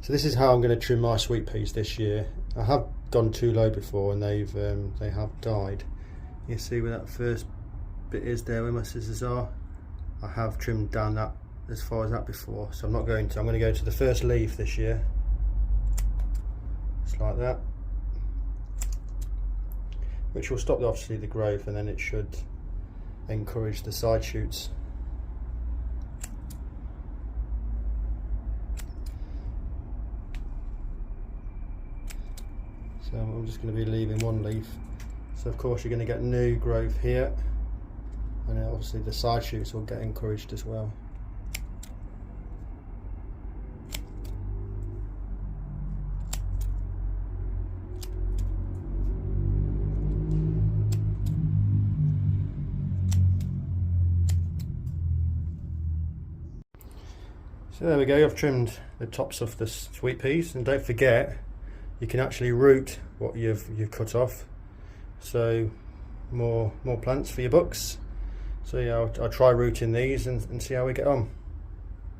So this is how I'm going to trim my sweet peas this year. I have gone too low before and they have died. You see where that first bit is there where my scissors are? I have trimmed down that as far as that before, so I'm not going to. I'm going to go to the first leaf this year, just like that, which will stop obviously the growth, and then it should encourage the side shoots. So I'm just going to be leaving one leaf. So of course you're going to get new growth here, and then obviously the side shoots will get encouraged as well. So there we go, I've trimmed the tops of the sweet peas, and don't forget you can actually root what you've cut off, so more plants for your books. So yeah, I'll try rooting these and see how we get on.